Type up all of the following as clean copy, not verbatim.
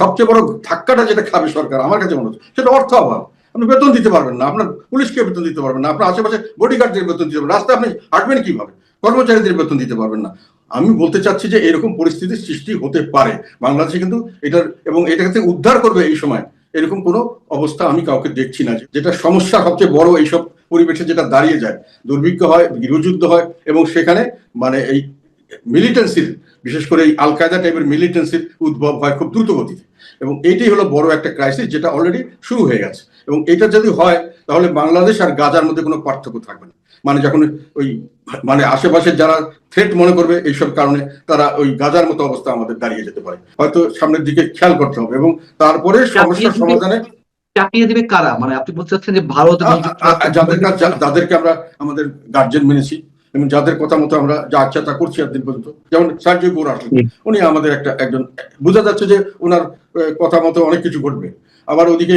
সবচেয়ে বড় ধাক্কাটা যেটা খাবে সরকার আমার কাছে মনে হচ্ছে সেটা অর্থ অভাব। আপনি বেতন দিতে পারবেন না, আপনার পুলিশকে বেতন দিতে পারবেন না, আপনার আশেপাশে বডিগার্ডদের বেতন দিতে পারবেন, রাস্তায় আপনি হাঁটবেন কিভাবে, কর্মচারীদের বেতন দিতে পারবেন না। আমি বলতে চাচ্ছি যে এরকম পরিস্থিতির সৃষ্টি হতে পারে বাংলাদেশে, কিন্তু এটার এবং এটাকে উদ্ধার করবে এই সময় এরকম কোনো অবস্থা আমি কাউকে দেখছি না। যেটা সমস্যা সবচেয়ে বড় এইসব পরিবেশে যেটা দাঁড়িয়ে যায়, দুর্ভিক্ষ হয়, গৃহযুদ্ধ হয়, এবং সেখানে মানে এই মিলিটেন্সির, বিশেষ করে এই আল কায়দা টাইপের মিলিটেন্সির উদ্ভব হয় খুব দ্রুত গতিতে, এবং এইটাই হলো বড় একটা ক্রাইসিস যেটা অলরেডি শুরু হয়ে গেছে। এবং এটা যদি হয় তাহলে বাংলাদেশ আর গাজার মধ্যে কোনো পার্থক্য থাকবে না। মানে যখন ওই মানে আশেপাশে যারা থ্রেট মনে করবে এইসব কারণে, তারা ওই গাজার মতো অবস্থা আমাদের দাঁড়িয়ে যেতে পারে। হয়তো সামনের দিকে খেয়াল করতে হবে, এবং তারপরে সমস্যার সমাধানে চাপিয়ে দেবে কারা? মানে আপনি বলতে চাচ্ছেন যে ভারত এবং যাদেরকে আমরা আমাদের গার্জেন মেনেছি এবং যাদের কথা মতো আমরা যা আচ্ছা তা করছি এতদিন পর্যন্ত, যেমন সার্জিও গোর আসলেন, উনি আমাদের একজন বোঝা যাচ্ছে যে ওনার কথা মতো অনেক কিছু ঘটবে। আবার ওদিকে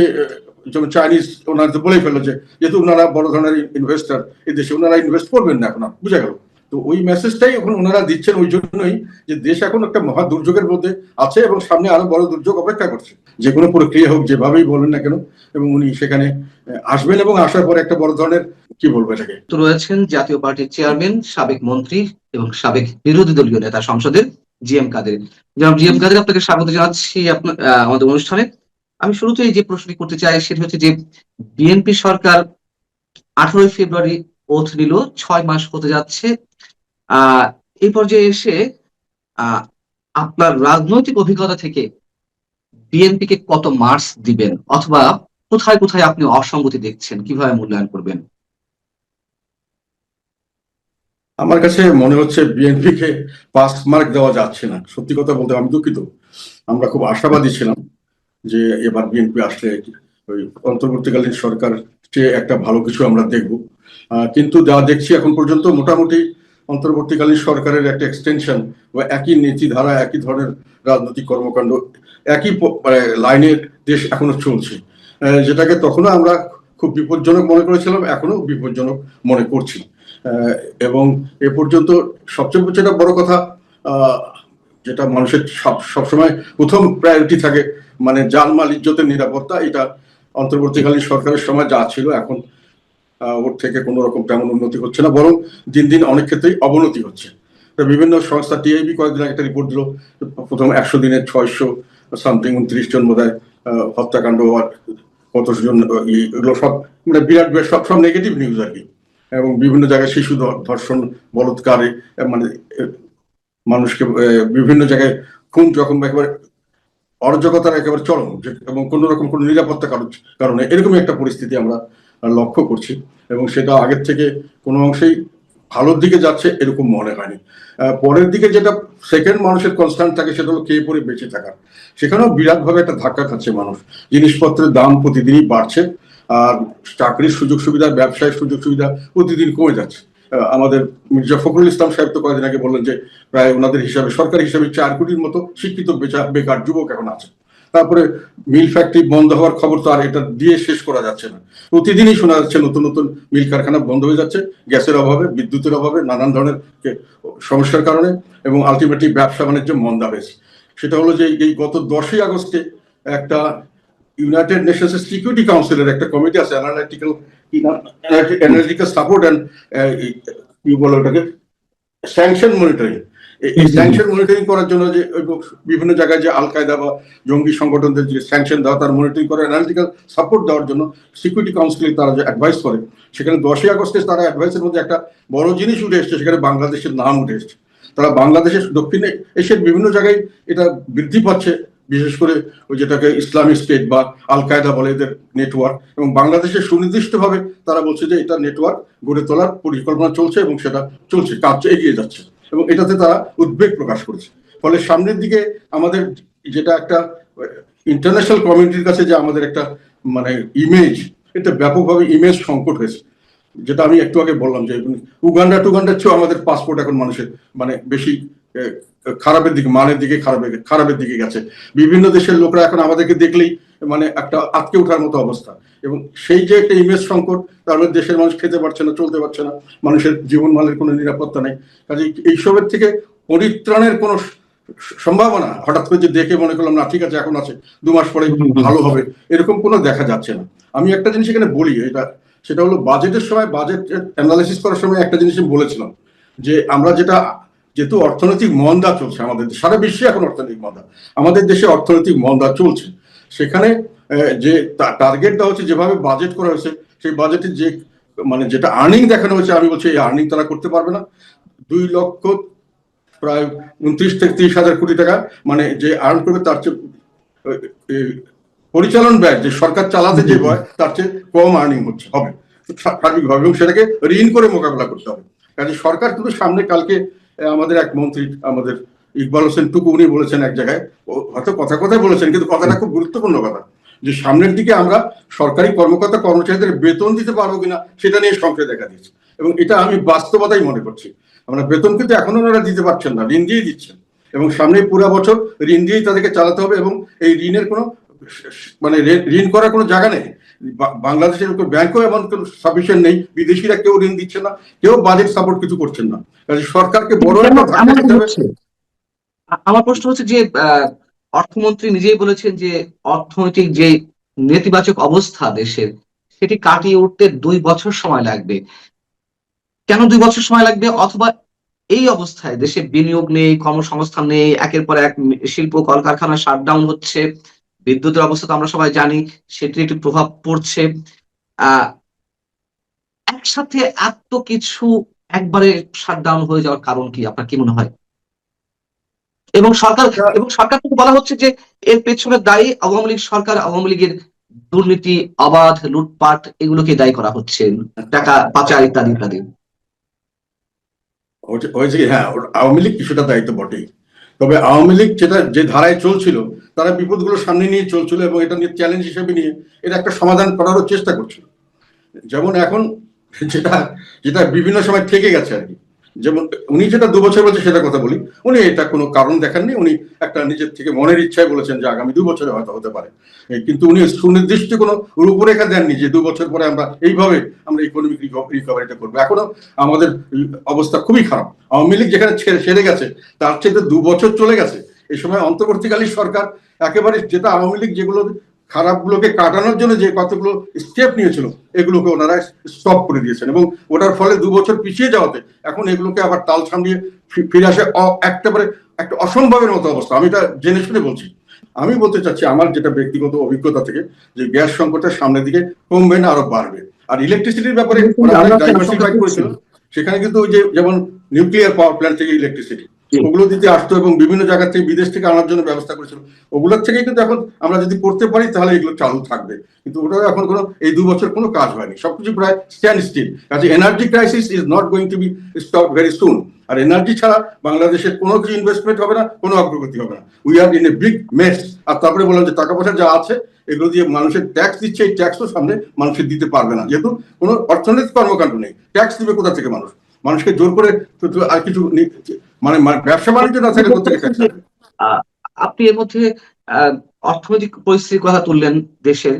যেমন চাইনিজ ওনার বলেই ফেললো যে যেহেতু ওনারা বড় ধরনের ইনভেস্টার এই দেশে, ওনারা ইনভেস্ট করবেন না এখন, বুঝা গেল। তো ওই মেসেজটাই এখন ওনারা দিচ্ছেন ওই জন্যই যে দেশ এখন একটা মহা দুর্যোগের মধ্যে আছে এবং সামনে আরো বড় দুর্যোগ অপেক্ষা করছে, যে কোনো প্রক্রিয়া হোক যেভাবেই বলেন না কেন। এবং উনি সেখানে আসবেন এবং আসার পরে একটা বড় ধরনের কি বলবো এটাকে। তো রয়েছেন জাতীয় পার্টির চেয়ারম্যান, সাবেক মন্ত্রী এবং সাবেক বিরোধী দলীয় নেতা সংসদের জি.এম. কাদের। জনাব জি.এম. কাদের, আপনাকে স্বাগত জানাচ্ছি আপনার আমাদের অনুষ্ঠানে। আমি শুরুতেই যে প্রশ্নটি করতে চাই সেটা হচ্ছে যে বিএনপি সরকার 18 ফেব্রুয়ারি ওথ নিল, 6 মাস হতে যাচ্ছে। এই পর্যায়ে এসে আপনার রাজনৈতিক অভিজ্ঞতা থেকে বিএনপিকে কত মার্কস দিবেন, অথবা কোথায় কোথায় আপনি অসঙ্গতি দেখছেন, কিভাবে মূল্যায়ন করবেন? আমার কাছে মনে হচ্ছে বিএনপিকে পাস মার্ক দেওয়া যাচ্ছে না। সত্যি কথা বলতে আমি দুঃখিত। আমরা খুব আশাবাদী ছিলাম যে এবার বিএনপি আসলে ওই অন্তর্বর্তীকালীন সরকার চেয়ে একটা ভালো কিছু আমরা দেখব, কিন্তু যা দেখছি এখন পর্যন্ত মোটামুটি অন্তর্বর্তীকালীন সরকারের একটা এক্সটেনশন বা একই নীতিধারা, একই ধরনের রাজনৈতিক কর্মকাণ্ড, একই লাইনের দেশ এখনো চলছে, যেটাকে তখনও আমরা খুব বিপজ্জনক মনে করেছিলাম, এখনো বিপজ্জনক মনে করছি। এবং এ পর্যন্ত সবচেয়ে যেটা বড় কথা, যেটা মানুষের সবসময় প্রথম প্রায়োরিটি থাকে, মানে জানমাল ইজ্জতের নিরাপত্তা, এটা অন্তর্বর্তীকালীন সরকারের সময় যা ছিল এখন ওর থেকে কোনো রকম তেমন উন্নতি হচ্ছে না, বরং দিন দিন অনেক ক্ষেত্রেই অবনতি হচ্ছে। বিভিন্ন সংস্থা, টিআইবি কয়েকদিন আগে একটা রিপোর্ট দিল, প্রথম 100 দিনে 600 সামথিং 29 জন বোধহয় হত্যাকাণ্ড, আর কতজন, এগুলো সব মানে বিরাট সব নেগেটিভ নিউজ আর কি। এবং বিভিন্ন জায়গায় শিশু ধর্ষণ, বলৎকারে, মানে মানুষকে বিভিন্ন জায়গায় খুন, যখন একেবারে অরাজকতার একেবারে চরম, এবং কোন রকম কোনো নিরাপত্তা কারণে এরকমই একটা পরিস্থিতি আমরা লক্ষ্য করছি। এবং সেটা আগের থেকে কোনো অংশেই ভালোর দিকে যাচ্ছে এরকম মনে হয়নি। পরের দিকে যেটা সেকেন্ড মানুষের কনস্ট্যান্ট থাকে সেটা হলো খেয়ে পরে বেঁচে থাকার, সেখানেও বিরাটভাবে একটা ধাক্কা খাচ্ছে মানুষ। জিনিসপত্রের দাম প্রতিদিনই বাড়ছে, আর চাকরির সুযোগ সুবিধা, ব্যবসায়ের সুযোগ সুবিধা প্রতিদিন কমে যাচ্ছে। আমাদের মির্জা ফখরুল ইসলাম সাহেব তো কয়েকদিন আগে বললেন যে প্রায় ওনাদের হিসাবে, সরকারি হিসাবে 4 কোটির মতো শিক্ষিত বেকার যুবক এখন আছে। তারপরে মিল ফ্যাক্টরি বন্ধ হওয়ার খবর তো আর এটা দিয়ে শেষ করা যাচ্ছে না, প্রতিদিনই শোনা যাচ্ছে নতুন নতুন মিল কারখানা বন্ধ হয়ে যাচ্ছে, গ্যাসের অভাবে, বিদ্যুতের অভাবে, নানান ধরনের সমস্যার কারণে, এবং আলটিমেটলি ব্যবসা বাণিজ্য মন্দা হয়েছে। সেটা হলো যে এই গত 10ই আগস্টে একটা ইউনাইটেড নেশনস সিকিউরিটি কাউন্সিলের একটা কমিটি আছে, অ্যানালিটিক্যাল সাপোর্ট অ্যান্ড কি বলে ওটাকে, স্যাংশন মনিটরিং। এই স্যাংশন মনিটরিং করার জন্য যে বিভিন্ন জায়গায় যে আল কায়দা বা জঙ্গি সংগঠনদের যে স্যাংশন দেওয়া, তার মনিটরিং করে অ্যানালিটিক্যাল সাপোর্ট দেওয়ার জন্য সিকিউরিটি কাউন্সিলে তারা যে অ্যাডভাইস করে, সেখানে 10ই আগস্টে তারা অ্যাডভাইসের মধ্যে একটা বড় জিনিস উঠে এসছে, সেখানে বাংলাদেশের নাম উঠে এসছে। তারা বাংলাদেশের দক্ষিণ এশিয়ার বিভিন্ন জায়গায় এটা বৃদ্ধি পাচ্ছে, বিশেষ করে ওই যেটাকে ইসলামিক স্টেট বা আল কায়দা বলে এদের নেটওয়ার্ক, এবং বাংলাদেশে সুনির্দিষ্টভাবে তারা বলছে যে এটা নেটওয়ার্ক গড়ে তোলার পরিকল্পনা চলছে এবং সেটা চলছে, কাজ এগিয়ে যাচ্ছে, এবং এটাতে তারা উদ্বেগ প্রকাশ করেছে। ফলে সামনের দিকে আমাদের যেটা একটা ইন্টারন্যাশনাল কমিউনিটির কাছে যে আমাদের একটা মানে ইমেজ, এটা ব্যাপকভাবে ইমেজ সংকট হয়েছে। যেটা আমি একটু আগে বললাম যে উগান্ডার চেয়েও আমাদের পাসপোর্ট এখন মানুষের মানে বেশি খারাপের দিকে, মানের দিকে খারাপের দিকে গেছে। বিভিন্ন দেশের লোকরা এখন আমাদেরকে দেখলেই মানে একটা আটকে ওঠার মতো অবস্থা, এবং সেই যে একটা ইমেজ সংকট, তার মধ্যে দেশের মানুষ খেতে পারছে না, চলতে পারছে না, মানুষের জীবনমানের কোনো নিরাপত্তা নেই। কাজে এইসবের থেকে পরিত্রাণের কোনো সম্ভাবনা হঠাৎ করে যে দেখে মনে করলাম না ঠিক আছে এখন আছে 2 মাস পরে ভালো হবে, এরকম কোনো দেখা যাচ্ছে না। আমি একটা জিনিস এখানে বলি, সেটা হলো বাজেটের সময়, বাজেট অ্যানালাইসিস করার সময় একটা জিনিস বলেছিলাম যে আমরা যেহেতু অর্থনৈতিক মন্দা চলছে আমাদের সারা বিশ্বে, এখন অর্থনৈতিক মন্দা, আমাদের দেশে অর্থনৈতিক মন্দা চলছে, সেখানে যে টার্গেট দেওয়া হচ্ছে, যেভাবে বাজেট করা হয়েছে, সেই বাজেটে যে মানে যেটা আর্নিং দেখানো হয়েছে, আমি বলছি এই আর্নিং তারা করতে পারবে না। 2 লক্ষ প্রায় 29 থেকে 30 হাজার কোটি টাকা মানে যে আর্ন করবে, তার চেয়ে পরিচালন ব্যয় যে সরকার চালাতে যে ব্যয়, তার চেয়ে কম আর্নিং হবে সার্বিকভাবে, এবং সেটাকে ঋণ করে মোকাবেলা করতে হবে। কাজে সরকার কিন্তু সামনে, কালকে আমাদের এক মন্ত্রী, আমাদের ইকবাল হোসেন টুকু, উনি বলেছেন এক জায়গায়, হয়তো কথায় বলেছেন, কিন্তু কথাটা খুব গুরুত্বপূর্ণ কথা, যে সামনের দিকে আমরা সরকারি কর্মকর্তা কর্মচারীদের বেতন দিতে পারবো কিনা সেটা নিয়ে সংশয় দেখা দিয়েছে, এবং এটা আমি বাস্তবতাই মনে করছি। আমরা বেতন কিন্তু এখনো ওনারা দিতে পারছেন না, ঋণ দিয়ে দিচ্ছেন, এবং সামনে পুরো বছর ঋণ দিয়েই তাদেরকে চালাতে হবে, এবং এই ঋণের কোনো মানে ঋণ করার কোনো জায়গা নেই। বাংলাদেশের ব্যাংকও এমন কোনো সাফিসিয়েন্ট নেই, বিদেশিরা কেউ ঋণ দিচ্ছে না, কেউ বাজেট সাপোর্ট কিছু করছেন না। কাজে সরকারকে বড় একটা ধাক্কা দিতে হবে। আমার প্রশ্ন হচ্ছে যে অর্থমন্ত্রী নিজেই বলেছেন যে অর্থনৈতিক যে নেতিবাচক অবস্থা দেশের, সেটি কাটিয়ে উঠতে 2 বছর সময় লাগবে। কেন 2 বছর সময় লাগবে? অথবা এই অবস্থায় দেশে বিনিয়োগ নেই, কর্মসংস্থান নেই, একের পর এক শিল্প কলকারখানা শাটডাউন হচ্ছে, বিদ্যুতের অবস্থা তো আমরা সবাই জানি, সেটির একটি প্রভাব পড়ছে। আহ একসাথে এত কিছু একবারে শাটডাউন হয়ে যাওয়ার কারণ কি, আপনার কি মনে হয়? এবং সরকার থেকে বলা হচ্ছে যে এর পেছনে দায়ী আওয়ামী লীগ সরকার, আওয়ামী লীগের দুর্নীতি, অবাধ লুটপাট, এগুলোকে দায়ী করা হচ্ছে, টাকা পাচার ইত্যাদি ইত্যাদি। হয়েছে কি, হ্যাঁ, আওয়ামী লীগ কিছুটা দায়িত্ব বটেই, তবে আওয়ামী লীগ যেটা যে ধারায় চলছিল, তারা বিপদগুলো সামনে নিয়ে চলছিল, এবং এটা নিয়ে চ্যালেঞ্জ হিসেবে নিয়ে এটা একটা সমাধান করারও চেষ্টা করছিল। যেমন এখন যেটা যেটা বিভিন্ন সময় থেকে গেছে আর কি, যেমন উনি যেটা 2 বছর বলছে সেটা কথা বলি, উনি এটা কোনো কারণ দেখাননি, উনি একটা নিজের থেকে মনের ইচ্ছায় বলেছেন যে আগামী 2 বছরে হয়তো হতে পারে, কিন্তু উনি সুনির্দিষ্ট কোনো রূপরেখা দেননি যে 2 বছর পরে আমরা এইভাবে আমরা ইকোনমিক রিকভারিটা করবো। এখনো আমাদের অবস্থা খুবই খারাপ। আওয়ামী লীগ যেখানে সেরে গেছে, তার চেয়ে 2 বছর চলে গেছে। এই সময় অন্তর্বর্তীকালীন সরকার একেবারে, যেটা আওয়ামী লীগ যেগুলো খারাপগুলোকে কাটানোর জন্য যে কতগুলো স্টেপ নিয়েছিল, এগুলোকে ওনারা স্টপ করে দিয়েছেন, এবং ওটার ফলে 2 বছর পিছিয়ে যাওয়াতে এখন এগুলোকে আবার তাল সামলিয়ে ফিরে আসে একেবারে একটা অসম্ভবের মতো অবস্থা। আমি এটা জেনে শুনে বলছি। আমি বলতে চাচ্ছি আমার যেটা ব্যক্তিগত অভিজ্ঞতা থেকে, যে গ্যাস সংকটের সামনের দিকে কমবে না, আরো বাড়বে। আর ইলেকট্রিসিটির ব্যাপারে ওরা অনেক ডাইভার্সিফাই করেছিল, সেখানে কিন্তু ওই যে যেমন নিউক্লিয়ার পাওয়ার প্ল্যান্ট থেকে ইলেকট্রিসিটি ওগুলো দিতে আসতো, এবং বিভিন্ন জায়গা থেকে বিদেশ থেকে আনার জন্য ব্যবস্থা করেছিল, ওগুলোর থেকে কিন্তু এখন আমরা যদি করতে পারি তাহলে এগুলো চালু থাকবে, কিন্তু ওটা এখন কোনো এই 2 বছর কোনো কাজ হয়নি, সবকিছু প্রায় স্ট্যান্ড স্টিল। কাজে energy crisis is not going to be stop very soon. আর এনার্জি ছাড়া বাংলাদেশের কোনো কিছু ইনভেস্টমেন্ট হবে না, কোনো অগ্রগতি হবে না। We are in a big mess. আর তারপরে বললাম যে টাকা পয়সা যা আছে এগুলো দিয়ে মানুষের ট্যাক্স দিচ্ছে, এই ট্যাক্সও সামনে মানুষের দিতে পারবে না, যেহেতু কোনো অর্থনৈতিক কর্মকাণ্ড নেই। ট্যাক্স দিবে কোথা থেকে মানুষকে জোর করে আর কিছু মানে ব্যবসা বাণিজ্য না থাকলে কোথা থেকে ট্যাক্স দেবে? আপনি এর মধ্যে অর্থনৈতিক পরিস্থিতির কথা তুললেন দেশের,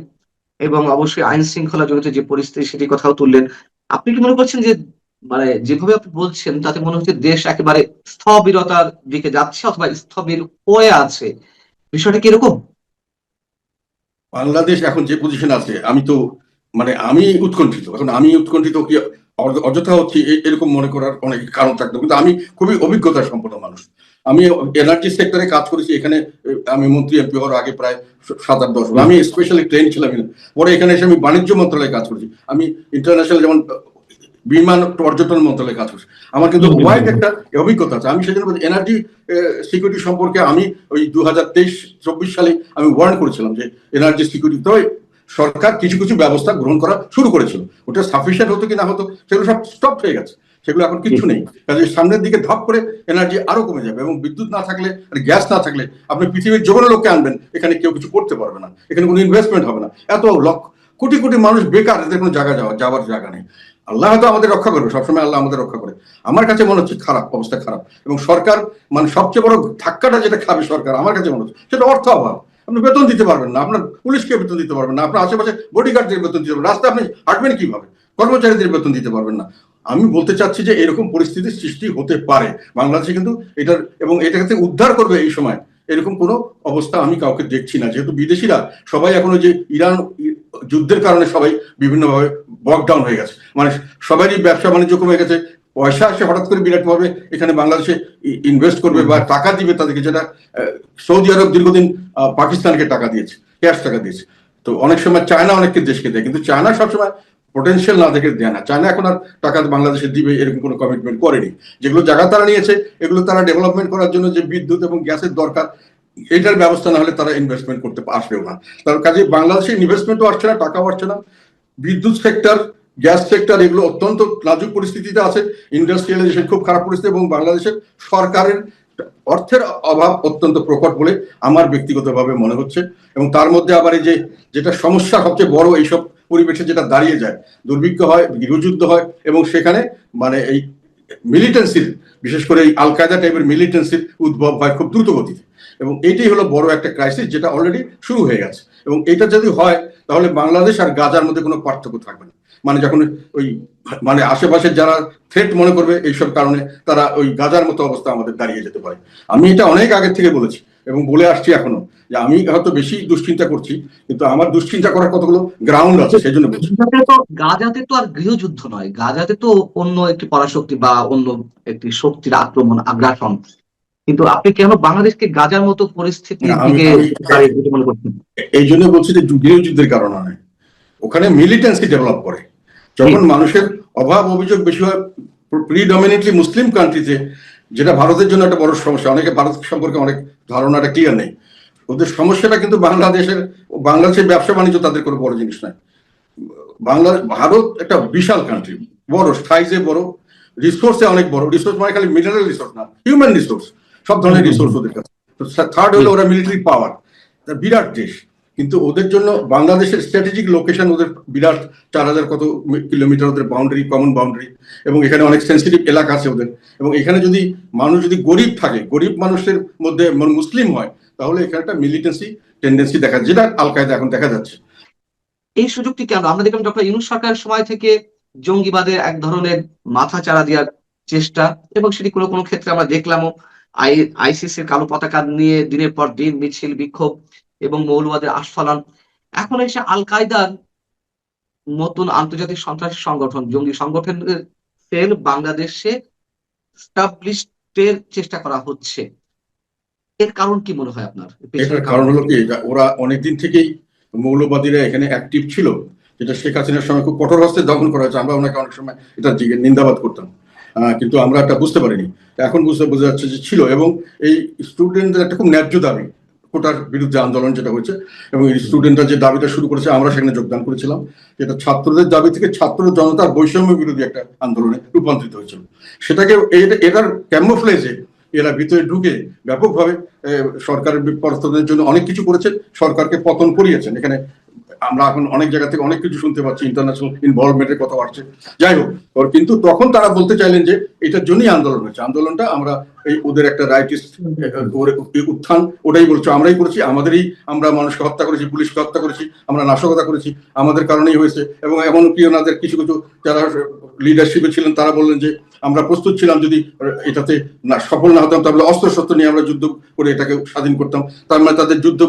এবং অবশ্যই আইন শৃঙ্খলা জনিত যে পরিস্থিতি সেটির কথাও তুললেন। আপনি কি মনে করছেন যে মানে যেভাবে আপনি বলছেন তাতে মনে হচ্ছে দেশ একেবারে স্থবিরতার দিকে যাচ্ছে, অথবা স্থবির হয়ে আছে? বিষয়টা কি এরকম? বাংলাদেশ এখন যে পজিশন আছে, আমি উৎকণ্ঠিত। এখন আমি উৎকণ্ঠিত কি অযথা হচ্ছে এরকম মনে করার অনেক কারণ থাকতো, কিন্তু আমি খুবই অভিজ্ঞতা সম্পন্ন মানুষ। আমি এনার্জি সেক্টরে কাজ করেছি এখানে, আমি মন্ত্রী এমপি হওয়ার আগে প্রায় 7-8 বছর আমি স্পেশালি ট্রেন ছিলাম। পরে এখানে এসে আমি বাণিজ্য মন্ত্রণালয়ে কাজ করেছি, আমি ইন্টারন্যাশনাল যেমন বিমান পর্যটন মন্ত্রণালয়ে কাজ করছি, আমার কিন্তু ওয়াইড একটা অভিজ্ঞতা আছে। আমি সেজন্য এনার্জি সিকিউরিটি সম্পর্কে আমি ওই 2023-24 সালে আমি ওয়ার্ন করেছিলাম যে এনার্জি সিকিউরিটি, তবে সরকার কিছু কিছু ব্যবস্থা গ্রহণ করা শুরু করেছিল, ওটা সাফিসিয়েন্ট হতো কি না হতো সেগুলো সব স্টপ হয়ে গেছে, সেগুলো এখন কিছু নেই। কাজে সামনের দিকে ধপ করে এনার্জি আরো কমে যাবে, এবং বিদ্যুৎ না থাকলে আর গ্যাস না থাকলে আপনি পৃথিবীর যে কোনো লোককে আনবেন, এখানে কেউ কিছু করতে পারবে না, এখানে কোনো ইনভেস্টমেন্ট হবে না। এত কোটি কোটি মানুষ বেকার, এদের কোনো যাওয়ার জায়গা নেই। আল্লাহ হয়তো আমাদের রক্ষা করবে, সবসময় আল্লাহ আমাদের রক্ষা করে। আমার কাছে মনে হচ্ছে খারাপ অবস্থা, খারাপ। এবং সরকার মানে সবচেয়ে বড় ধাক্কাটা যেটা খাবে সরকার, আমার কাছে মনে হচ্ছে সেটা অর্থ অভাব। আপনি বেতন দিতে পারবেন না, আপনার পুলিশকে বেতন দিতে পারবেন না, আপনার আশেপাশে বডিগার্ডদের বেতন দিতে পারবেন, রাস্তায় আপনি হাঁটবেন কিভাবে, কর্মচারীদের বেতন দিতে পারবেন না। আমি বলতে চাচ্ছি যে এরকম পরিস্থিতির সৃষ্টি হতে পারে বাংলাদেশে, কিন্তু এটার এবং এটাকে উদ্ধার করবে এই সময় এরকম কোনো অবস্থা আমি কাউকে দেখছি না, যেহেতু বিদেশিরা সবাই এখন ওই যে ইরান যুদ্ধের কারণে সবাই বিভিন্নভাবে বক ডাউন হয়ে গেছে, মানে সবারই ব্যবসা বাণিজ্য কমে গেছে, পয়সা আসে হঠাৎ করে বিরাট ভাবে এখানে বাংলাদেশে ইনভেস্ট করবে বা টাকা দিবে তাদেরকে, যেটা সৌদি আরব দীর্ঘদিন পাকিস্তানকে টাকা দিয়েছে, ক্যাশ টাকা দিয়েছে। তো অনেক সময় চায়না অনেককে দেশকে দেয়, কিন্তু চায়না সবসময় পোটেনশিয়াল না দেখে দেয় না। চায়না এখন আর টাকা বাংলাদেশে দিবে এরকম কোনো কমিটমেন্ট করেনি। যেগুলো জায়গা তারা নিয়েছে এগুলো তারা ডেভেলপমেন্ট করার জন্য যে বিদ্যুৎ এবং গ্যাসের দরকার, এটার ব্যবস্থা না হলে তারা ইনভেস্টমেন্ট করতে আসবেও না। তার কাজে বাংলাদেশে ইনভেস্টমেন্টও আসছে না, টাকাও আসছে না। বিদ্যুৎ সেক্টর, গ্যাস সেক্টর এগুলো অত্যন্ত নাজুক পরিস্থিতিতে আছে, ইন্ডাস্ট্রিয়ালাইজেশন খুব খারাপ পরিস্থিতি, এবং বাংলাদেশের সরকারের অর্থের অভাব অত্যন্ত প্রকট বলে আমার ব্যক্তিগতভাবে মনে হচ্ছে। এবং তার মধ্যে আবার এই যে যেটা সমস্যা সবচেয়ে বড়, এইসব পরিবেশে যেটা দাঁড়িয়ে যায়, দুর্ভিক্ষ হয়, গৃহযুদ্ধ হয়, এবং সেখানে মানে এই মিলিটেন্সির, বিশেষ করে এই আল কায়দা টাইপের মিলিটেন্সির উদ্ভব হয় খুব দ্রুত গতিতে, এবং এইটাই হলো বড় একটা ক্রাইসিস যেটা অলরেডি শুরু হয়ে গেছে। এবং এটা যদি হয় তাহলে বাংলাদেশ আর গাজার মধ্যে কোনো পার্থক্য থাকবে না। মানে যখন ওই মানে আশেপাশে যারা থ্রেট মনে করবে এইসব কারণে, তারা ওই গাজার মতো অবস্থা আমাদের দাঁড়িয়ে যেতে পারে। আমি এটা অনেক আগে থেকে বলেছি এবং বলে আসছি এখনো, যে আমি হয়তো বেশি দুশ্চিন্তা করছি, কিন্তু আমার দুশ্চিন্তা করার কতগুলো গ্রাউন্ড আছে, সেই জন্য বলছি। গাজাতে তো আর গৃহযুদ্ধ নয়, গাজাতে তো অন্য একটি পরাশক্তি বা অন্য একটি শক্তির আক্রমণ, আগ্রাসন। কিন্তু আপনি কেন বাংলাদেশকে গাজার মতো পরিস্থিতির দিকে মনে করছেন? এই জন্য বলছি যে গৃহযুদ্ধের কারণে নয়, ওখানে মিলিটেন্সি ডেভেলপ করে। যখন মানুষের অভাব অভিযোগ বেশি হয় প্রিডমিনেন্টলি মুসলিম কান্ট্রিতে, যেটা ভারতের জন্য একটা বড় সমস্যা, অনেকে ভারত সম্পর্কে অনেক ধারণাটা ক্লিয়ার নেই। ওদের সমস্যাটা কিন্তু বাংলাদেশের ব্যবসা বাণিজ্য তাদের কোনো বড় জিনিস নয়। ভারত একটা বিশাল কান্ট্রি, বড় সাইজে, বড় রিসোর্সে অনেক বড়, রিসোর্স মানে খালি মিনারেল রিসোর্স না, হিউম্যান রিসোর্স, সব ধরনের রিসোর্স ওদের কাছে। থার্ড হলো ওরা মিলিটারি পাওয়ার, বিরাট দেশ। কিন্তু ওদের জন্য বাংলাদেশের স্ট্র্যাটেজিক লোকেশন, ওদের বিরাট 4000 কত কিলোমিটার ওদের বাউন্ডারি, কমন বাউন্ডারি, এবং এখানে অনেক সেন্সিটিভ এলাকা আছে ওদের। এবং এখানে যদি মানুষ যদি গরিব থাকে, গরিব মানুষের মধ্যে মুসলিম হয়, তাহলে এখানে একটা মিলিটেন্সি টেন্ডেন্সি দেখা, যেটা আল কায়দা এখন দেখা যাচ্ছে। এই সুযোগটি কেন? আমরা দেখলাম ডক্টর ইউনূস সরকারের সময় থেকে জঙ্গিবাদের এক ধরনের মাথা চাড়া দেওয়ার চেষ্টা, এবং সেটি কোনো কোনো ক্ষেত্রে আমরা দেখলামও। আইসিসির কালো পতাকা নিয়ে দিনের পর দিন মিছিল, বিক্ষোভ এবং মৌলবাদের আস্ফালন। এখন এসে আল কায়দার নতুন আন্তর্জাতিক সন্ত্রাসী সংগঠন, জঙ্গি সংগঠনের সেল বাংলাদেশে স্টাবলিশের চেষ্টা করা হচ্ছে। এর কারণ কি মনে হয় আপনার? এটার কারণ হলো কি, ওরা অনেকদিন থেকেই মৌলবাদীরা এখানে অ্যাক্টিভ ছিল, যেটা শেখ হাসিনার সময় খুব কঠোর হস্তে দমন করা হয়েছে। আমরা ওনাকে অনেক সময় এটার দিকে নিন্দাবাদ করতাম, কিন্তু আমরা এটা বুঝতে পারিনি। এখন বোঝা যাচ্ছে যে ছিল। এবং এই স্টুডেন্টদের একটা খুব ন্যায্য দাবি, কোটার বিরুদ্ধে আন্দোলন যেটা হয়েছে, এবং এই স্টুডেন্টরা যে দাবিটা শুরু করেছে, আমরা সেখানে যোগদান করেছিলাম। যেটা ছাত্রদের দাবি থেকে ছাত্র জনতার বৈষম্য বিরোধী একটা আন্দোলনে রূপান্তরিত হয়েছিল। সেটাকে এটার ক্যামোফ্লেজে এরা ভিতরে ঢুকে ব্যাপকভাবে সরকারের পতনের জন্য অনেক কিছু করেছেন, সরকারকে পতন করিয়েছেন। এখানে আমরা এখন অনেক জায়গা থেকে অনেক কিছু শুনতে পাচ্ছি, ইন্টারন্যাশনাল ইনভলভমেন্টের কথা আসছে। যাই হোক, কিন্তু তখন তারা বলতে চাইলেন যে এটার জন্যই আন্দোলন হয়েছে, আন্দোলনটা আমরা এই ওদের একটা রাইটিস্ট উত্থান, ওটাই বলছো, আমরাই করেছি, আমরা মানুষকে হত্যা করেছি, পুলিশকে হত্যা করেছি, আমরা নাশকতা করেছি, আমাদের কারণেই হয়েছে। এবং এমনকি ওনাদের কিছু কিছু যারা লিডারশিপে ছিলেন তারা বললেন যে আমরা প্রস্তুত ছিলাম, যদি এটাতে সফল না হতাম তাহলে অস্ত্রশস্ত্র নিয়ে আমরা যুদ্ধ করে এটাকে স্বাধীন করতাম। তার মানে তাদের যুদ্ধ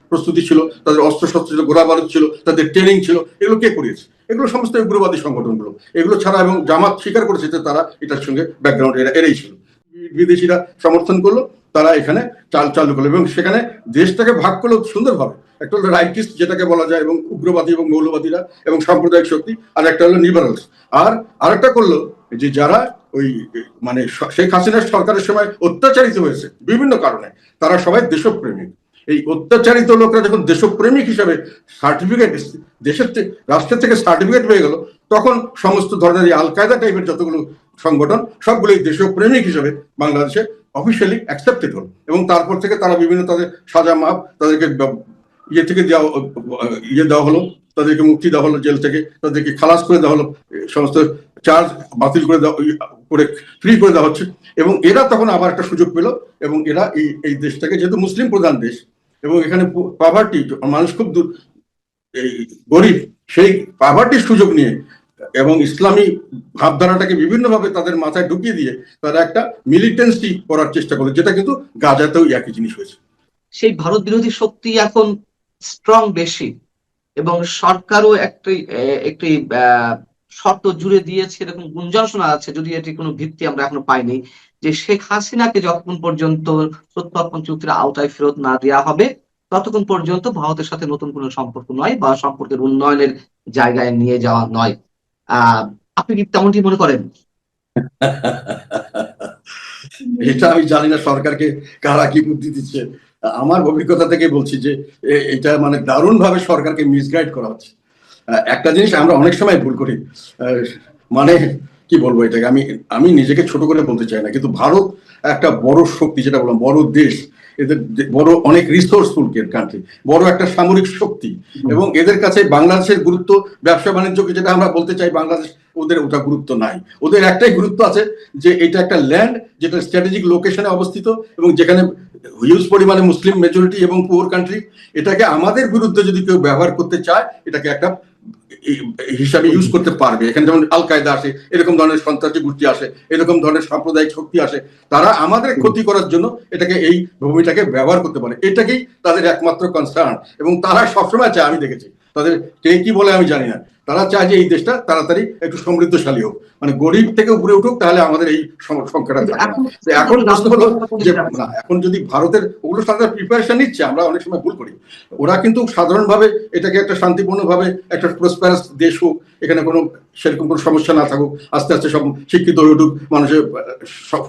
প্রস্তুতি ছিল, তাদের অস্ত্রশস্ত্র ছিল, গোলা বারুদ ছিল, তাদের ট্রেনিং ছিল। এগুলো কে করিয়েছে? এগুলো সমস্ত উগ্রবাদী সংগঠনগুলো। এগুলো ছাড়া, এবং জামাত স্বীকার করেছে যে তারা এটার সঙ্গে ব্যাকগ্রাউন্ড এরাই ছিল। বিদেশিরা সমর্থন করলো, তারা এখানে চালু করলো, এবং সেখানে দেশটাকে ভাগ করলো সুন্দরভাবে। একটা হলো রাইটিস্ট যেটাকে বলা যায়, এবং উগ্রবাদী এবং মৌলবাদীরা এবং সাম্প্রদায়িক শক্তি, আর একটা হলো লিবারালস। আর আরেকটা করলো যে যারা ওই মানে শেখ হাসিনার সরকারের সময় অত্যাচারিত হয়েছে বিভিন্ন কারণে, তারা সবাই দেশপ্রেমিক। এই অত্যাচারিত লোকরা যখন দেশপ্রেমিক হিসাবে সার্টিফিকেট রাষ্ট্রের থেকে সার্টিফিকেট পেয়ে গেল, তখন সমস্ত ধরনের এই আল কায়দা টাইপের যতগুলো সংগঠন সবগুলোই দেশপ্রেমিক হিসাবে বাংলাদেশে অফিসিয়ালি অ্যাকসেপ্টেড হল। এবং তারপর থেকে তারা বিভিন্ন তাদের সাজা মাপ, তাদেরকে থেকে দেওয়া হলো, তাদেরকে মুক্তি দেওয়া হলো জেল থেকে, তাদেরকে খালাস করে দেওয়া হলো, সমস্ত চার্জ বাতিল করে ফ্রি করে দেওয়া হচ্ছে। এবং এরা তখন আবার একটা সুযোগ পেল, এবং এরা এই দেশটাকে, যেহেতু মুসলিম প্রধান দেশ এবং এখানে পভার্টি, মানুষ খুব এই গরিব, সেই পভার্টির সুযোগ নিয়ে এবং ইসলামী ভাবধারাটাকে বিভিন্নভাবে তাদের মাথায় ঢুকিয়ে দিয়ে তারা একটা মিলিটেন্সি করার চেষ্টা করে, যেটা কিন্তু গাজাতেও একই জিনিস হয়েছে। সেই ভারত বিরোধী শক্তি এখন স্ট্রং বেশি, এবং সরকারও একটি একটি শর্ত জুড়ে দিয়েছে, এরকম গুঞ্জন শোনা যাচ্ছে, যদি এটি কোনো ভিত্তি আমরা এখনো পাইনি, যে শেখ হাসিনাকে যতক্ষণ পর্যন্ত প্রত্যর্পণ চুক্তির আওতায় ফেরত না দেওয়া হবে ততক্ষণ পর্যন্ত ভারতের সাথে নতুন কোনো সম্পর্ক নয় বা সম্পর্কের উন্নয়নের জায়গায় নিয়ে যাওয়া নয়। আহ আপনি কি তেমনটি মনে করেন? এটা আমি জানি না সরকারকে কারা কি বুদ্ধি দিচ্ছে। আমার অভিজ্ঞতা থেকে বলছি যে এটা মানে দারুণ ভাবে সরকারকে মিসগাইড করা হচ্ছে। একটা জিনিস আমরা অনেক সময় ভুল করি, মানে কি বলবো এটাকে, আমি আমি নিজেকে ছোট করে বলতে চাই না, কিন্তু ভারত একটা বড় শক্তি, যেটা বললাম বড় দেশ, এদের বড় অনেক রিসোর্সফুল কান্ট্রি, বড় একটা সামরিক শক্তি, এবং এদের কাছে বাংলাদেশের গুরুত্ব, ব্যবসা বাণিজ্যকে যেটা আমরা বলতে চাই বাংলাদেশ, ওদের ওটা গুরুত্ব নাই। ওদের একটাই গুরুত্ব আছে যে এটা একটা ল্যান্ড যেটা স্ট্র্যাটেজিক লোকেশনে অবস্থিত এবং যেখানে হিউজ পরিমাণে মুসলিম মেজরিটি এবং পুয়ার কান্ট্রি। এটাকে আমাদের বিরুদ্ধে যদি কেউ ব্যবহার করতে চায় এটাকে একটা হিসাবে ইউজ করতে পারবে। এখানে যেমন আল কায়দা আসে, এরকম ধরনের সন্ত্রাসী গোষ্ঠী আসে, এরকম ধরনের সাম্প্রদায়িক শক্তি আসে, তারা আমাদের ক্ষতি করার জন্য এটাকে, এই ভূমিটাকে ব্যবহার করতে পারে। এটাকেই তাদের একমাত্র কনসার্ন, এবং তারা সবসময় চায়, আমি দেখেছি তাদের কে কি বলে আমি জানি না, তারা চায় যে এই দেশটা তাড়াতাড়ি একটু সমৃদ্ধশালী হোক, মানে গরিব থেকে উপরে উঠুক, তাহলে আমাদের এই সংখ্যাটা থাকে না। এখন প্রশ্ন হলো যে না, এখন যদি ভারতের ওগুলো সাধারণ প্রিপারেশন নিচ্ছে, আমরা অনেক সময় ভুল করি। ওরা কিন্তু সাধারণভাবে এটাকে একটা শান্তিপূর্ণভাবে একটা প্রসপারাস দেশ হোক, এখানে কোনো সেরকম কোনো সমস্যা না থাকুক, আস্তে আস্তে সব শিক্ষিত হয়ে উঠুক, মানুষের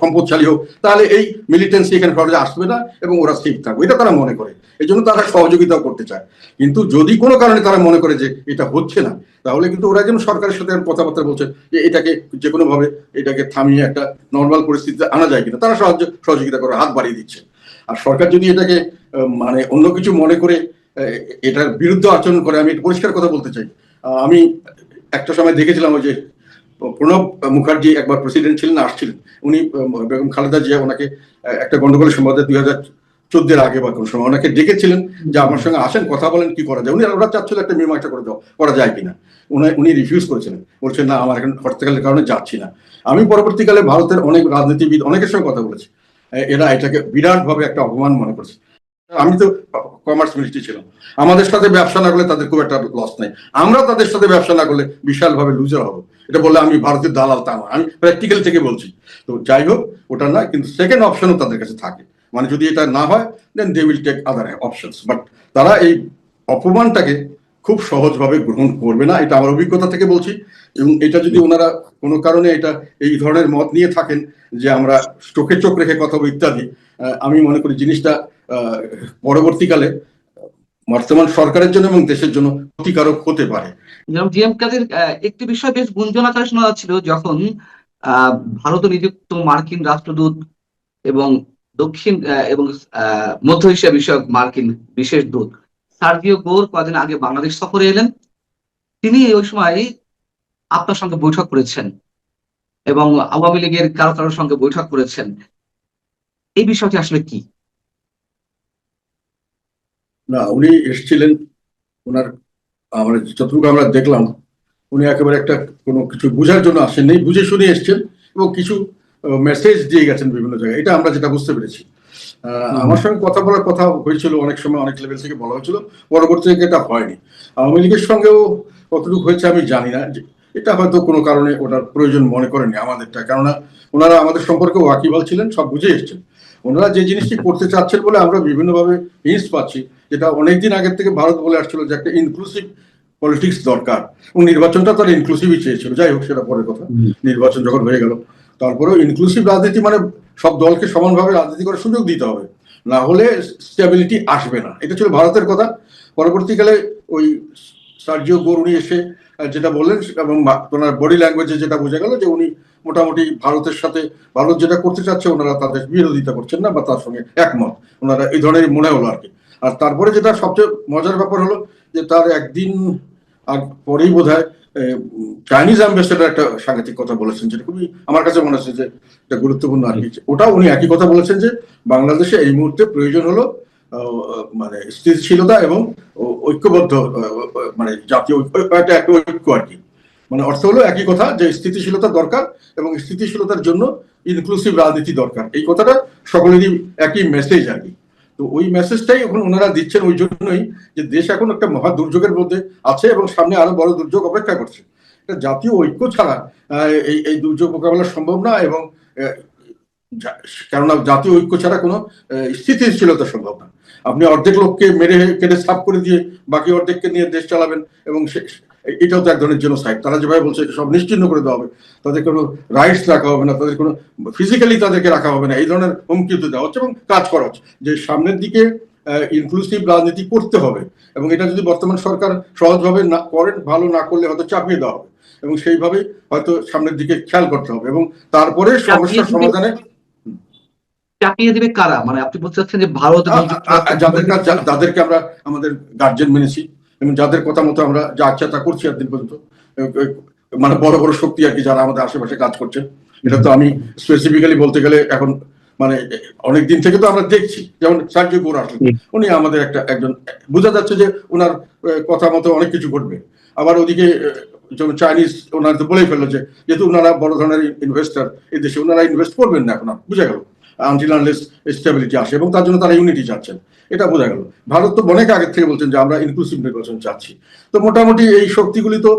সম্পদশালী হোক, তাহলে এই মিলিটেন্সি এখানে সহজে আসবে না এবং ওরা সেফ থাকবে, এটা তারা মনে করে। এই জন্য তারা সহযোগিতাও করতে চায়। কিন্তু যদি কোনো কারণে তারা মনে করে যে এটা হচ্ছে না, তাহলে কিন্তু ওরা যেন সরকারের সাথে কথাবার্তা বলছে যে এটাকে যে কোনো ভাবে এটাকে থামিয়ে একটা নর্মাল পরিস্থিতিতে আনা যায় কিনা, তারা সহযোগিতা করে হাত বাড়িয়ে দিচ্ছে। আর সরকার যদি এটাকে মানে অন্য কিছু মনে করে এটার বিরুদ্ধে আচরণ করে, আমি পরিষ্কার কথা বলতে চাই। আমি একটা সময় দেখেছিলাম ওই যে প্রণব মুখার্জি একবার প্রেসিডেন্ট ছিলেন, আসছিলেন উনি, বেগম খালেদা জিয়া ওনাকে একটা গন্ডগোলের সম্বন্ধে 2014 আগে বা কোন সময় ওনাকে ডেকেছিলেন যে আমার সঙ্গে আসেন, কথা বলেন, কি করা যায়। উনি ওরা চাচ্ছিল একটা মীমাংসা করে দেওয়া, করা যায় কিনা। উনি রিফিউজ করেছিলেন, বলছেন না আমার এখন হরতালের কারণে যাচ্ছি না। আমি পরবর্তীকালে ভারতের অনেক রাজনীতিবিদ অনেকের সঙ্গে কথা বলেছি, এরা এটাকে বিরাট ভাবে একটা অপমান মনে করছে। আমি তো কমার্স মিনিস্ট্রি ছিলাম, আমাদের সাথে ব্যবসা না করলে তাদের খুব একটা লস নাই, আমরা তাদের সাথে ব্যবসা না করলে বিশাল ভাবে লুজার হবো। এটা বললে আমি ভারতের দালাল তা না, আমি প্র্যাকটিক্যাল থেকে বলছি। তো যাই হোক, ওটা না, কিন্তু সেকেন্ড অপশনও তাদের কাছে থাকে, মানে যদি এটা না হয় then they will take other options. But তারা এই অপমানটাকে খুব সহজভাবে গ্রহণ করবে না, এটা আমার অভিজ্ঞতা থেকে বলছি। এবং এটা যদি ওনারা কোনো কারণে এটা এই ধরনের মত নিয়ে থাকেন যে আমরা চোখে চোখ রেখে কথা বলবো ইত্যাদি, আমি মনে করি জিনিসটা পরবর্তীকালে বর্তমান সরকারের জন্য এবং দেশের জন্য ক্ষতিকারক হতে পারে। যেমন জিএম কাদের একটি বিষয় বেশ গুঞ্জন আকারে শোনা যাচ্ছিল, যখন ভারতে নিযুক্ত মার্কিন রাষ্ট্রদূত এবং দক্ষিণ এবং মধ্য এশিয়া বিষয়ক মার্কিন বিশেষ দূত সার্জিও গোর কদিন আগে বাংলাদেশ সফরে এলেন। তিনি ওই সময় আপনার সঙ্গে বৈঠক করেছেন এবং আওয়ামী লীগের কারো কারোর সঙ্গে বৈঠক করেছেন। এই বিষয়টি আসলে কি? না, উনি এসেছিলেন, ওনার আমরা যতটুকু আমরা দেখলাম, উনি একেবারে একটা কোনো কিছু বোঝার জন্য আসেননি, বুঝে শুনে এসছেন এবং কিছু মেসেজ দিয়ে গেছেন বিভিন্ন জায়গায়, এটা আমরা যেটা বুঝতে পেরেছি। আমার সঙ্গে কথা বলার কথা হয়েছিল, অনেক সময় অনেক লেভেল থেকে বলা হয়েছিল, পরবর্তী থেকে এটা হয়নি। আওয়ামী লীগের সঙ্গেও কতটুকু হয়েছে আমি জানি না, এটা হয়তো কোনো কারণে ওটার প্রয়োজন মনে করেনি আমাদেরটা, কেননা ওনারা আমাদের সম্পর্কে ওয়াকিবহাল ছিলেন, সব বুঝে এসছেন। ওনারা যে জিনিসটি করতে চাচ্ছেন বলে আমরা বিভিন্নভাবে হিন্টস পাচ্ছি, যেটা অনেকদিন আগের থেকে ভারত বলে আসছিল যে একটা ইনক্লুসিভ পলিটিক্স দরকার, এবং নির্বাচনটা তারা ইনক্লুসিভই চেয়েছিল। যাই হোক, সেটা পরের কথা, নির্বাচন যখন হয়ে গেল, তারপরেও ইনক্লুসিভ রাজনীতি মানে সব দলকে সমানভাবে রাজনীতি করার সুযোগ দিতে হবে, না হলে স্টেবিলিটি আসবে না, এটা ছিল ভারতের কথা। পরবর্তীকালে ওই সার্জিও গোর উনি এসে যেটা বললেন, এবং ওনার বডি ল্যাঙ্গুয়েজে যেটা বোঝা গেল যে উনি মোটামুটি ভারতের সাথে, ভারত যেটা করতে চাচ্ছে ওনারা তাদের বিরোধিতা করছেন না বা তার সঙ্গে একমত, ওনারা এই ধরনের মনে হলো আর কি। আর তারপরে যেটা সবচেয়ে মজার ব্যাপার হলো যে তার একদিন পরেই বোধহয় চাইনিজ অ্যাম্বাসেডার একটা সাংঘাতিক কথা বলেছেন, যেটা খুবই আমার কাছে মনে হচ্ছে যে এটা গুরুত্বপূর্ণ আর কি। ওটাও উনি একই কথা বলেছেন যে বাংলাদেশে এই মুহূর্তে প্রয়োজন হলো মানে স্থিতিশীলতা এবং ঐক্যবদ্ধ, মানে জাতীয় একটা ঐক্য আর কি। মানে অর্থ হলো একই কথা, যে স্থিতিশীলতা দরকার এবং স্থিতিশীলতার জন্য ইনক্লুসিভ রাজনীতি দরকার। এই কথাটা সকলেরই একই মেসেজ আর কি। তো ওই মেসেজটাই এখন ওনারা দিচ্ছেন ওই জন্যই যে দেশ এখন একটা মহা দুর্যোগের মধ্যে আছে এবং সামনে আরো বড় দুর্যোগ অপেক্ষা করছে। এটা জাতীয় ঐক্য ছাড়া এই এই দুর্যোগ মোকাবেলা সম্ভব না, এবং কেননা জাতীয় ঐক্য ছাড়া কোনো স্থিতিশীলতা সম্ভব না। আপনি অর্ধেক লোককে মেরে কেটে সাফ করে দিয়ে বাকি অর্ধেককে নিয়ে দেশ চালাবেন, এবং এটাও তো এক ধরনের জেনোসাইড। তারা যেভাবে বলছে সব নিশ্চিহ্ন করে দেওয়া হবে, তাদের কোনো রাইটস রাখা হবে না, তাদের কোনো ফিজিক্যালি তাদেরকে রাখা হবে না, এই ধরনের হুমকি তো দেওয়া হচ্ছে এবং কাজ করা হচ্ছে যে সামনের দিকে ইনক্লুসিভ রাজনীতি করতে হবে। এবং এটা যদি বর্তমান সরকার সহজভাবে না করেন, ভালো না করলে হয়তো চাপিয়ে দেওয়া হবে, এবং সেইভাবে হয়তো সামনের দিকে খেয়াল করতে হবে এবং তারপরে সমস্যার সমাধানে। চাপিয়ে দিবে কারা? মানে আপনি বলতে চাচ্ছেন যে ভারত এবং যাদেরকে আমরা আমাদের গার্জেন মেনেছি এবং যাদের কথা মতো আমরা যা আচ্ছা তা করছি এতদিন পর্যন্ত, মানে বড় বড় শক্তি আর কি, যারা আমাদের আশেপাশে কাজ করছে। এটা তো আমি স্পেসিফিক্যালি বলতে গেলে এখন মানে অনেক দিন থেকে তো আমরা দেখছি, যেমন সার্জিও গোর আসলেন, উনি আমাদের একজন, বোঝা যাচ্ছে যে ওনার কথা মতো অনেক কিছু ঘটবে। আবার ওদিকে যেমন চাইনিজ, ওনারা তো বলেই ফেললো যে যেহেতু ওনারা বড় ধরনের ইনভেস্টার এই দেশে, ওনারা ইনভেস্ট করবেন না এখন, বুঝা গেল, আনটিল আনলেস স্টেবিলিটি আসে, এবং তার জন্য তারা ইউনিটি চাচ্ছেন, এটা বোঝা গেল। ভারত তো অনেক আগে থেকে বলছেন যে আমরা ইনক্লুসিভ নির্বাচন চাচ্ছি। তো মোটামুটি এই শক্তিগুলি তো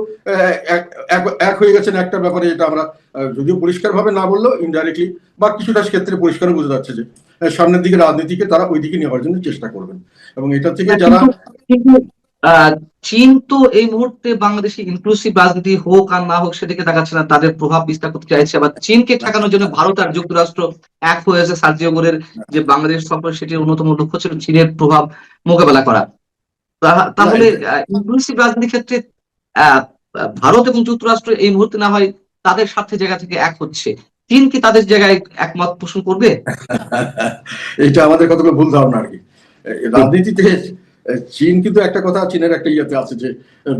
এক হয়ে গেছেন একটা ব্যাপারে, এটা আমরা যদিও পরিষ্কার ভাবে না বললেও ইনডাইরেক্টলি বা কিছুটা ক্ষেত্রে পরিষ্কার বোঝা যাচ্ছে যে সামনের দিকে রাজনীতিকে তারা ওই দিকে নেওয়ার জন্য চেষ্টা করবেন। এবং এটা থেকে যারা চীন তো এই মুহূর্তে বাংলাদেশে ইনক্লুসিভ রাজনীতি হোক আর না হোক সেদিকে তাকাচ্ছে না, তাদের প্রভাব বিস্তার করতে চাইছে। আবার চীনকে ঠেকানোর জন্য ভারত আর যুক্তরাষ্ট্র এক হয়েছে। সার্জিও গোরের যে বাংলাদেশ সফর, সেটির অন্যতম লক্ষ্য ছিল চীনের প্রভাব মোকাবেলা করা। তাহলে ইনক্লুসিভ রাজনীতির ক্ষেত্রে ভারত এবং যুক্তরাষ্ট্র এই মুহূর্তে না হয় তাদের স্বার্থের জায়গা থেকে এক হচ্ছে, চীন কি তাদের জায়গায় একমত পোষণ করবে? এটা আমাদের কতগুলো ভুল ধারণা আর কি। রাজনীতিতে চীন কিন্তু একটা কথা, চীনের একটা ইয়েতে আছে যে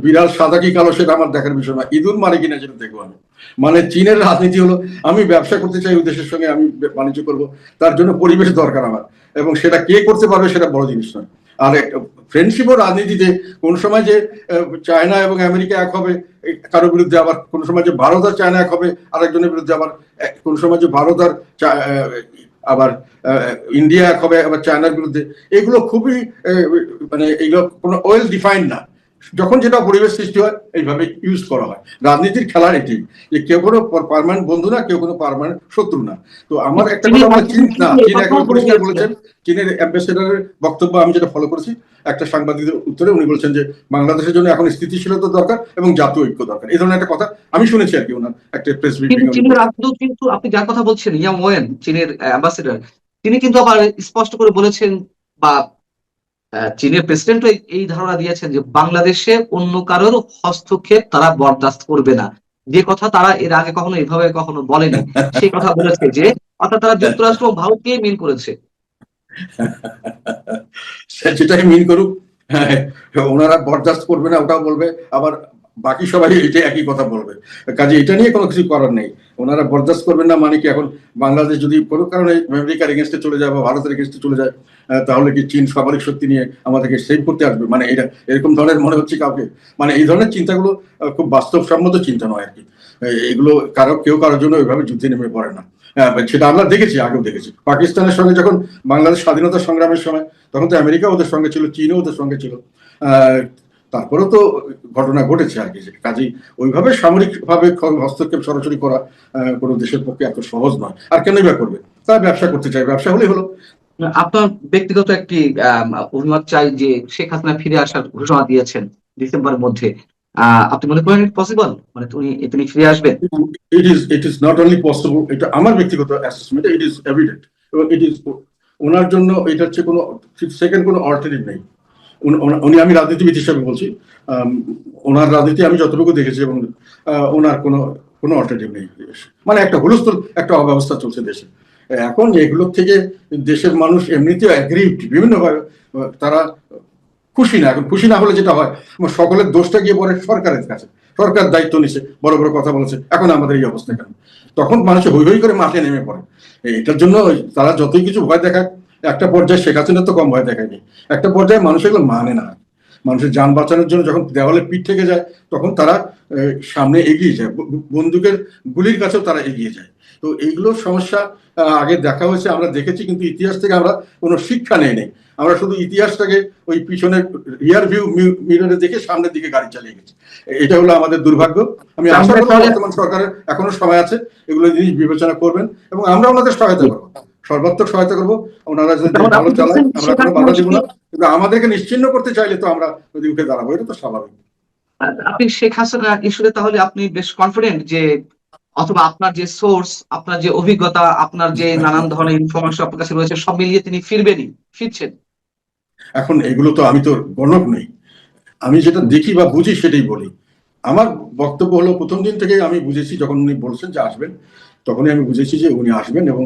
বিড়াল সাদা কি কালো সেটা আমার দেখার বিষয় না, ইঁদুর মারে কিনা সেটা দেখবো আমি। মানে চীনের রাজনীতি হলো আমি ব্যবসা করতে চাই ওই দেশের সঙ্গে, আমি বাণিজ্য করব, তার জন্য পরিবেশ দরকার আমার, এবং সেটা কে করতে পারবে সেটা বড় জিনিস নয়। আর ফ্রেন্ডশিপ ও রাজনীতিতে কোন সময় যে চায়না এবং আমেরিকা এক হবে কারো বিরুদ্ধে, আবার কোন সময় যে ভারত আর চায়না এক হবে আরেকজনের বিরুদ্ধে, আবার কোন সময় যে ভারত আর আবার ইন্ডিয়া এক হবে আবার চায়নার বিরুদ্ধে, এগুলো খুবই মানে এগুলো কোনো ওয়েল ডিফাইন্ড না। যখন যেটা পরিবেশ সৃষ্টি হয় এইভাবে ইউজ করা হয়। রাজনীতির খেলার এটি যে কেউ কোনো পার্মানেন্ট বন্ধু না, কেউ কোনো পার্মানেন্ট শত্রু না। তো আমার একটা কথা বলে, চীন একেবারে পরিষ্কার বলেছেন, চীনের অ্যাম্বাসেডারের বক্তব্য আমি যেটা ফলো করেছি, একটা সাংবাদিকদের উত্তরে উনি বলছেন যে বাংলাদেশের জন্য এখন স্থিতিশীলতা দরকার এবং জাতীয় ঐক্য দরকার, এই ধরনের একটা কথা আমি শুনেছি আর কি ওনার একটা প্রেস ব্রিফিং। চীনের রাজদূত কিন্তু, আপনি যার কথা বলছেন ইয়াং ওয়েন, চীনের অ্যাম্বাসেডার, তিনি কিন্তু আবার স্পষ্ট করে বলেছেন, বা চীনের প্রেসিডেন্টও এই ধারণা দিয়েছেন যে বাংলাদেশে অন্য কারোর হস্তক্ষেপ তারা বরদাস্ত করবে না। যে কথা তারা এর আগে কখনো এভাবে কখনো বলেনি, সেই কথা বলেছে, যে অর্থাৎ তারা যুক্তরাষ্ট্র ও ভারতকেই মিন করেছে। যেটাই মিন করুক, ওনারা বরদাস্ত করবে না ওটাও বলবে, আবার বাকি সবাই এটা একই কথা বলবে। কাজে এটা নিয়ে কোনো কিছু করার নেই। ওনারা বরদাস্ত করবেন না মানে কি, এখন বাংলাদেশ যদি কোনো কারণে আমেরিকার এগেনস্টে চলে যায় বা ভারতের এগেনস্টে চলে যায়, তাহলে কি চীন সামরিক শক্তি নিয়ে আমাদেরকে সেভ করতে আসবে? মানে এটা এরকম ধরনের মনে হচ্ছে কাউকে। মানে এই ধরনের চিন্তাগুলো খুব বাস্তবসম্মত চিন্তা নয় আর কি। এগুলো কেউ কারোর জন্য ওইভাবে যুদ্ধে নেমে পড়ে না। সেটা আমরা দেখেছি, আগেও দেখেছি। পাকিস্তানের সঙ্গে যখন বাংলাদেশ স্বাধীনতা সংগ্রামের সময়, তখন তো আমেরিকা ওদের সঙ্গে ছিল, চীনও ওদের সঙ্গে ছিল, তারপরেও তো ঘটনা ঘটেছে আর কি। কাজেই ওইভাবে সামরিকভাবে হস্তক্ষেপ সরাসরি করা কোনো দেশের পক্ষে এত সহজ নয়। আর কেনই বা করবে? তারা ব্যবসা করতে চায়, ব্যবসা হলেই হলো। আপনার ব্যক্তিগত একটি অভিমত চাই, যে শেখ হাসিনা ফিরে আসার ঘোষণা দিয়েছেন ডিসেম্বরের মধ্যে, আপনি মনে করেন পসিবল, মানে তিনি ফিরে আসবেন? It is not only possible, এটা আমার ব্যক্তিগত অ্যাসেসমেন্ট, ইট ইজ এভিডেন্ট, এবং ইট ইজ ওনার জন্য এটা হচ্ছে কোনো সেকেন্ড কোনো অল্টারনেটিভ নেই। উনি, আমি রাজনীতিবিদ হিসাবে বলছি, ওনার রাজনীতি আমি যতটুকু দেখেছি, এবং ওনার কোনো অল্টারনেটিভ নেই। মানে একটা হুলস্থুল একটা অব্যবস্থা চলছে দেশে এখন, এগুলোর থেকে দেশের মানুষ এমনিতেও অ্যাগ্রিভড, বিভিন্নভাবে তারা খুশি না। এখন খুশি না হলে যেটা হয়, সকলের দোষটা গিয়ে পড়ে সরকারের কাছে, সরকার দায়িত্ব নিছে, বড় বড় কথা বলেছে, এখন আমাদের এই অবস্থা কেন? তখন মানুষ হই হই করে মাঠে নেমে পড়ে। এটার জন্য তারা যতই কিছু ভয় দেখায়, একটা পর্যায়ে শেখ হাসিনা তো কম ভয় দেখায়নি, একটা পর্যায়ে মানুষ এগুলো মানে না। মানুষের যান বাঁচানোর জন্য যখন দেওয়ালে পিঠ থেকে যায় তখন তারা সামনে এগিয়ে যায়, বন্দুকের গুলির কাছেও তারা এগিয়ে যায়। তো এইগুলোর সমস্যা আগে দেখা হয়েছে, আমরা দেখেছি, কিন্তু ইতিহাস থেকে আমরা কোনো শিক্ষা নেই। আমরা শুধু ইতিহাসটাকে ওই পিছনের রিয়ার ভিউ মিররে দেখে সামনের দিকে গাড়ি চালিয়ে গেছি। এটা হলো আমাদের দুর্ভাগ্য। আমি আশা করব বর্তমান সরকারের এখনো সময় আছে, এগুলো জিনিস বিবেচনা করবেন এবং আমরা ওনাদের সহায়তা করবো, সর্বাত্মক সহায়তা করবো। ওনারা যদি ভালো চালায় আমরা কোনো বাধা দিব না, কিন্তু আমাদেরকে নিশ্চিহ্ন করতে চাইলে তো আমরা যদি উঠে দাঁড়াবো, এটা তো স্বাভাবিক। আপনি শেখ হাসিনা ইস্যুতে তাহলে আপনি বেশ কনফিডেন্ট যে, অথবা আপনার যে সোর্স, আপনার যে অভিজ্ঞতা, আপনার যে নানান ধরনের ইনফরমেশন আপনার কাছে রয়েছে, সব মিলিয়ে তিনি ফিরছেন? এখন এগুলো তো আমি তো গণক নই, আমি যেটা দেখি বা বুঝি সেটাই বলি। আমার বক্তব্য হলো, প্রথম দিন থেকে আমি বুঝেছি, যখন উনি বলছেন যে আসবেন, তখনই আমি বুঝেছি যে উনি আসবেন এবং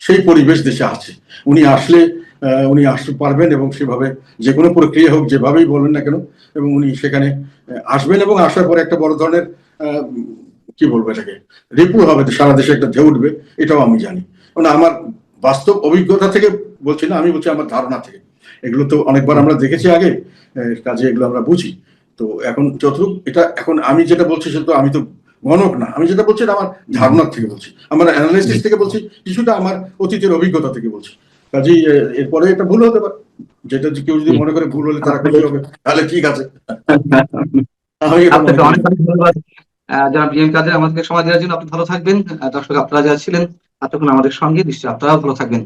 সেই পরিবেশ দেশে আছে। উনি আসলে উনি আসতে পারবেন এবং সেভাবে যে কোনো প্রক্রিয়া হোক, যেভাবেই বলবেন না কেন, এবং উনি সেখানে আসবেন এবং আসার পরে একটা বড় ধরনের কি বলবো এটাকে, রিপু হবে, সারা দেশে একটা ঢেউ উঠবে, এটাও আমি জানি। মানে আমার বাস্তব অভিজ্ঞতা থেকে বলছি না, আমি বলছি আমার ধারণা থেকে। এগুলো তো অনেকবার আমরা দেখেছি আগে, কাজে এগুলো আমরা বুঝি। তো এখন যতটুকু এটা, এখন আমি যেটা বলছি সেটা তো আমি তো গণক না, আমি যেটা বলছি আমার ধারণার থেকে বলছি, আমার অ্যানালাইসিস থেকে বলছি, কিছুটা আমার অতীতের অভিজ্ঞতা থেকে বলছি। কাজেই এরপরে এটা ভুল হতে পারে, যেটা কেউ যদি মনে করে ভুল হলে তারা খুশি হবে, তাহলে ঠিক আছে। আপনাকে অনেক অনেক ধন্যবাদ জনাব জি এম কাদের, আমাদেরকে সময় দেওয়ার জন্য। আপনি ভালো থাকবেন। দর্শক, আপনারা যারা ছিলেন এতক্ষণ আমাদের সঙ্গে, নিশ্চয়ই আপনারাও ভালো থাকবেন।